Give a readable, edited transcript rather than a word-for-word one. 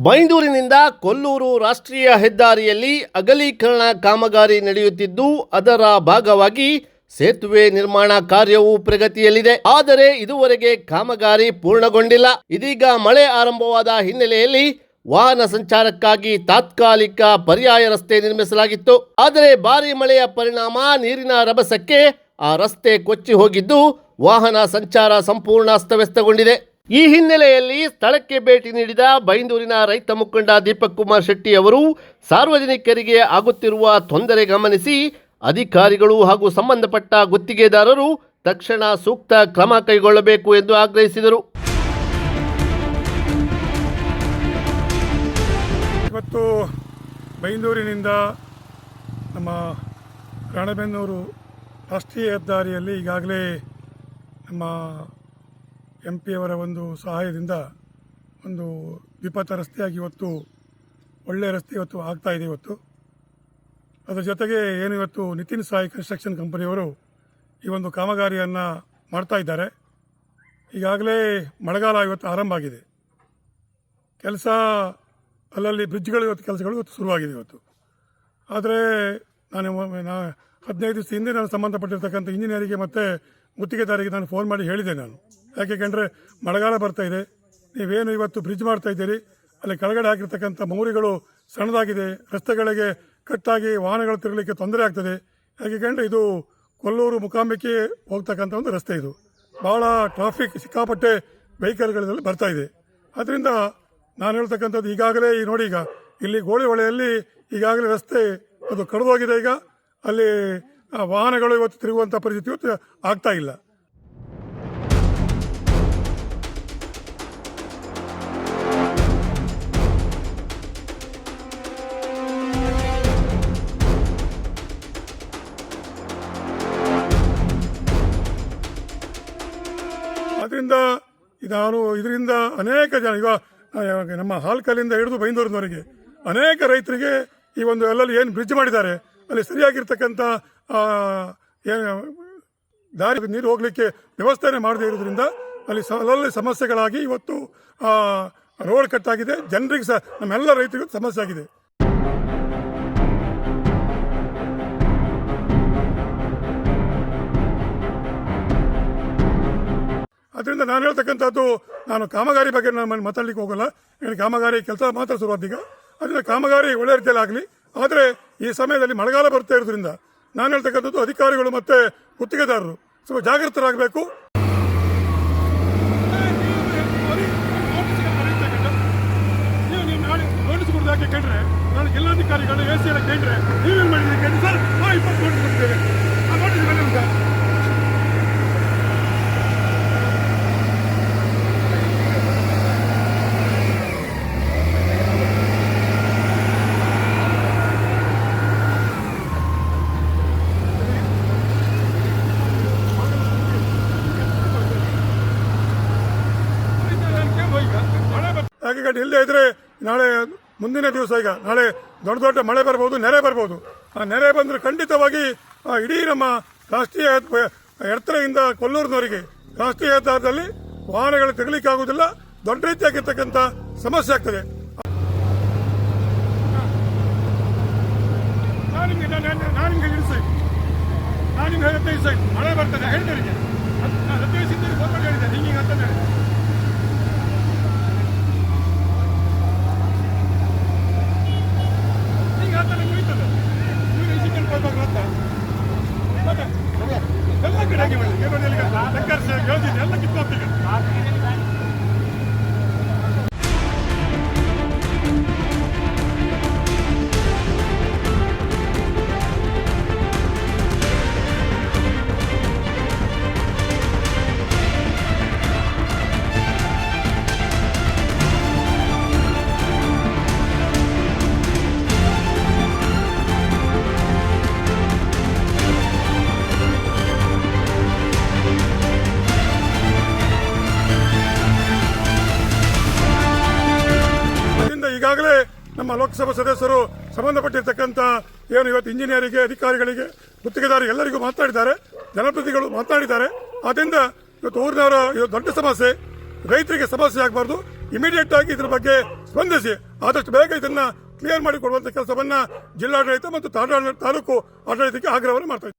ಬೈಂದೂರಿನಿಂದ ಕೊಲ್ಲೂರು ರಾಷ್ಟ್ರೀಯ ಹೆದ್ದಾರಿಯಲ್ಲಿ ಅಗಲೀಕರಣ ಕಾಮಗಾರಿ ನಡೆಯುತ್ತಿದ್ದು ಅದರ ಭಾಗವಾಗಿ ಸೇತುವೆ ನಿರ್ಮಾಣ ಕಾರ್ಯವು ಪ್ರಗತಿಯಲ್ಲಿದೆ. ಆದರೆ ಇದುವರೆಗೆ ಕಾಮಗಾರಿ ಪೂರ್ಣಗೊಂಡಿಲ್ಲ. ಇದೀಗ ಮಳೆ ಆರಂಭವಾದ ಹಿನ್ನೆಲೆಯಲ್ಲಿ ವಾಹನ ಸಂಚಾರಕ್ಕಾಗಿ ತಾತ್ಕಾಲಿಕ ಪರ್ಯಾಯ ರಸ್ತೆ ನಿರ್ಮಿಸಲಾಗಿತ್ತು. ಆದರೆ ಭಾರಿ ಮಳೆಯ ಪರಿಣಾಮ ನೀರಿನ ರಭಸಕ್ಕೆ ಆ ರಸ್ತೆ ಕೊಚ್ಚಿ ಹೋಗಿದ್ದು ವಾಹನ ಸಂಚಾರ ಸಂಪೂರ್ಣ ಅಸ್ತವ್ಯಸ್ತಗೊಂಡಿದೆ. ಈ ಹಿನ್ನೆಲೆಯಲ್ಲಿ ಸ್ಥಳಕ್ಕೆ ಭೇಟಿ ನೀಡಿದ ಬೈಂದೂರಿನ ರೈತ ಮುಖಂಡ ದೀಪಕ್ ಕುಮಾರ್ ಶೆಟ್ಟಿ ಅವರು ಸಾರ್ವಜನಿಕರಿಗೆ ಆಗುತ್ತಿರುವ ತೊಂದರೆ ಗಮನಿಸಿ ಅಧಿಕಾರಿಗಳು ಹಾಗೂ ಸಂಬಂಧಪಟ್ಟ ಗುತ್ತಿಗೆದಾರರು ತಕ್ಷಣ ಸೂಕ್ತ ಕ್ರಮ ಕೈಗೊಳ್ಳಬೇಕು ಎಂದು ಆಗ್ರಹಿಸಿದರು. ಇವತ್ತು ಬೈಂದೂರಿನಿಂದ ನಮ್ಮ ರಾಣೆಬೆನ್ನೂರು ರಾಷ್ಟ್ರೀಯ ಹೆದ್ದಾರಿಯಲ್ಲಿ ಈಗಾಗಲೇ ನಮ್ಮ MP ಅವರ ಒಂದು ಸಹಾಯದಿಂದ ಒಂದು ದ್ವಿಪಥ ರಸ್ತೆಯಾಗಿ ಇವತ್ತು ಒಳ್ಳೆಯ ರಸ್ತೆ ಇವತ್ತು ಆಗ್ತಾಯಿದೆ. ಇವತ್ತು ಅದರ ಜೊತೆಗೆ ಏನು ಇವತ್ತು ನಿತಿನ್ ಸಾಯಿ ಕನ್ಸ್ಟ್ರಕ್ಷನ್ ಕಂಪನಿಯವರು ಈ ಒಂದು ಕಾಮಗಾರಿಯನ್ನು ಮಾಡ್ತಾ ಇದ್ದಾರೆ. ಈಗಾಗಲೇ ಮಳೆಗಾಲ ಇವತ್ತು ಆರಂಭ ಆಗಿದೆ. ಕೆಲಸ ಅಲ್ಲಲ್ಲಿ ಬ್ರಿಡ್ಜ್ಗಳು ಇವತ್ತು ಕೆಲಸಗಳು ಇವತ್ತು ಶುರುವಾಗಿದೆ ಇವತ್ತು. ಆದರೆ ನಾನು 15 ದಿವಸ ಹಿಂದೆ ನಾನು ಸಂಬಂಧಪಟ್ಟಿರ್ತಕ್ಕಂಥ ಇಂಜಿನಿಯರಿಗೆ ಮತ್ತು ಗುತ್ತಿಗೆದಾರಿಗೆ ನಾನು ಫೋನ್ ಮಾಡಿ ಹೇಳಿದೆ. ನಾನು ಯಾಕೆಂದರೆ ಮಳೆಗಾಲ ಬರ್ತಾಯಿದೆ, ನೀವೇನು ಇವತ್ತು ಬ್ರಿಡ್ಜ್ ಮಾಡ್ತಾ ಇದ್ದೀರಿ, ಅಲ್ಲಿ ಕೆಳಗಡೆ ಹಾಕಿರ್ತಕ್ಕಂಥ ಮೌರಿಗಳು ಸಣ್ಣದಾಗಿದೆ, ರಸ್ತೆಗಳಿಗೆ ಕಟ್ಟಾಗಿ ವಾಹನಗಳು ತಿರುಗಲಿಕ್ಕೆ ತೊಂದರೆ ಆಗ್ತದೆ. ಯಾಕೆಂದರೆ ಇದು ಕೊಲ್ಲೂರು ಮುಕಾಂಬಿಕೆ ಹೋಗ್ತಕ್ಕಂಥ ಒಂದು ರಸ್ತೆ. ಇದು ಭಾಳ ಟ್ರಾಫಿಕ್ ಸಿಕ್ಕಾಪಟ್ಟೆ ವೆಹಿಕಲ್ಗಳಲ್ಲಿ ಬರ್ತಾ ಇದೆ. ಅದರಿಂದ ನಾನು ಹೇಳ್ತಕ್ಕಂಥದ್ದು ಈಗಾಗಲೇ ನೋಡಿ, ಈಗ ಇಲ್ಲಿ ಗೋಳಿಹೊಳೆಯಲ್ಲಿ ಈಗಾಗಲೇ ರಸ್ತೆ ಅದು ಕಡಿದೋಗಿದೆ. ಈಗ ಅಲ್ಲಿ ವಾಹನಗಳು ಇವತ್ತು ತಿರುಗುವಂಥ ಪರಿಸ್ಥಿತಿ ಇವತ್ತು ಆಗ್ತಾ ಇಲ್ಲ. ಇದರಿಂದ ಅನೇಕ ಜನ ಈಗ ನಮ್ಮ ಹಾಲ್ಕಲ್ಲಿಂದ ಹಿಡಿದು ಬೈಂದೂರಿನವರೆಗೆ ಅನೇಕ ರೈತರಿಗೆ ಈ ಒಂದು ಅಲ್ಲಲ್ಲಿ ಏನು ಬ್ರಿಡ್ಜ್ ಮಾಡಿದ್ದಾರೆ ಅಲ್ಲಿ ಸರಿಯಾಗಿರ್ತಕ್ಕಂಥ ಏನು ದಾರಿ ನೀರು ಹೋಗಲಿಕ್ಕೆ ವ್ಯವಸ್ಥೆನೇ ಮಾಡದೇ ಇರೋದ್ರಿಂದ ಅಲ್ಲಲ್ಲಿ ಸಮಸ್ಯೆಗಳಾಗಿ ಇವತ್ತು ರೋಡ್ ಕಟ್ಟಾಗಿದೆ. ಜನರಿಗೆ ಸಹ ನಮ್ಮೆಲ್ಲ ರೈತರಿಗೂ ಸಮಸ್ಯೆ ಆಗಿದೆ. ಅದರಿಂದ ನಾನು ಹೇಳ್ತಕ್ಕಂಥದ್ದು, ನಾನು ಕಾಮಗಾರಿ ಬಗ್ಗೆ ನಾನು ಮಾತಾಡಲಿಕ್ಕೆ ಹೋಗಲ್ಲ. ಕಾಮಗಾರಿ ಕೆಲಸ ಮಾತ್ರ ಶುರುವಾದೀಗ. ಅದರಿಂದ ಕಾಮಗಾರಿ ಒಳ್ಳೆ ರೀತಿಯಲ್ಲಿ ಆಗಲಿ. ಆದರೆ ಈ ಸಮಯದಲ್ಲಿ ಮಳೆಗಾಲ ಬರ್ತಾ ಇರೋದ್ರಿಂದ ನಾನು ಹೇಳ್ತಕ್ಕಂಥದ್ದು ಅಧಿಕಾರಿಗಳು ಮತ್ತು ಗುತ್ತಿಗೆದಾರರು ಸ್ವಲ್ಪ ಜಾಗೃತರಾಗಬೇಕು. ನೀವು ನಾಳೆ ನೋಟಿಸ್ ಕೊಡೋದಕ್ಕೆ ಕೇಳಿದ್ರೆ, ನಾನು ಜಿಲ್ಲಾಧಿಕಾರಿಗಳು AC ಎಲ್ಲ ಕೇಳಿದ್ರೆ ನೀವೇನು ಮಾಡಿದ್ರೆ ಕೇಳಿ, ಸರ್ ನಾವು 20 ನೋಟಿಸ್ ಕೊಡ್ತೇವೆ, ಆ ನೋಟಿಸ್ ಮೇಲೆ ಉಂಟಾ? ಹಾಗೆ ಇಲ್ಲದೆ ಇದ್ರೆ ನಾಳೆ ಮುಂದಿನ ದಿವಸ ಈಗ ನಾಳೆ ದೊಡ್ಡ ದೊಡ್ಡ ಮಳೆ ಬರ್ಬೋದು, ನೆರೆ ಬರ್ಬೋದು. ಆ ನೆರೆ ಬಂದರೆ ಖಂಡಿತವಾಗಿ ಇಡೀ ನಮ್ಮ ರಾಷ್ಟ್ರೀಯ ಎತ್ತರದಿಂದ ಕೊಲ್ಲೂರಿನವರಿಗೆ ರಾಷ್ಟ್ರೀಯ ಹೆದ್ದಾರದಲ್ಲಿ ವಾಹನಗಳು ತೆಗಲಿಕ್ಕೆ ಆಗುವುದಿಲ್ಲ, ದೊಡ್ಡ ರೀತಿಯಾಗಿರ್ತಕ್ಕಂಥ ಸಮಸ್ಯೆ ಆಗ್ತದೆ. ನಾನು ನಿಮಗೆ 15 ಸೈಟ್ ಮಳೆ ಬರ್ತದೆ ಹೇಳಿದೆ. 15 ಸಿಂದ ಫೋನ್ ಮಾಡಿ ಹೇಳಿದೆ ಹಿಂಗೆ ಅಂತ ಹೇಳಿ. ಎಲ್ಲ ಕಡೆ ಯೋಜನೆ ಎಲ್ಲ ಕಿತ್ತೋಗ್ತೀವಿ. ಈಗಾಗಲೇ ನಮ್ಮ ಲೋಕಸಭಾ ಸದಸ್ಯರು ಸಂಬಂಧಪಟ್ಟಿರ್ತಕ್ಕಂಥ ಏನು ಇವತ್ತು ಇಂಜಿನಿಯರಿಗೆ, ಅಧಿಕಾರಿಗಳಿಗೆ, ಗುತ್ತಿಗೆದಾರರಿಗೆ ಎಲ್ಲರಿಗೂ ಮಾತನಾಡಿದ್ದಾರೆ, ಜನಪ್ರತಿನಿಧಿಗಳು ಮಾತನಾಡಿದ್ದಾರೆ. ಆದ್ದರಿಂದ ಇವತ್ತು ಊರಿನವರ ಇದು ದೊಡ್ಡ ಸಮಸ್ಯೆ, ರೈತರಿಗೆ ಸಮಸ್ಯೆ ಆಗಬಾರ್ದು. ಇಮಿಡಿಯೇಟ್ ಆಗಿ ಇದ್ರ ಬಗ್ಗೆ ಸ್ಪಂದಿಸಿ ಆದಷ್ಟು ಬೇಗ ಇದನ್ನ ಕ್ಲಿಯರ್ ಮಾಡಿ ಕೊಡುವಂಥ ಕೆಲಸವನ್ನ ಜಿಲ್ಲಾಡಳಿತ ಮತ್ತು ತಾಲೂಕು ಆಡಳಿತಕ್ಕೆ ಆಗ್ರಹವನ್ನು ಮಾಡ್ತಾ ಇದ್ದೀವಿ.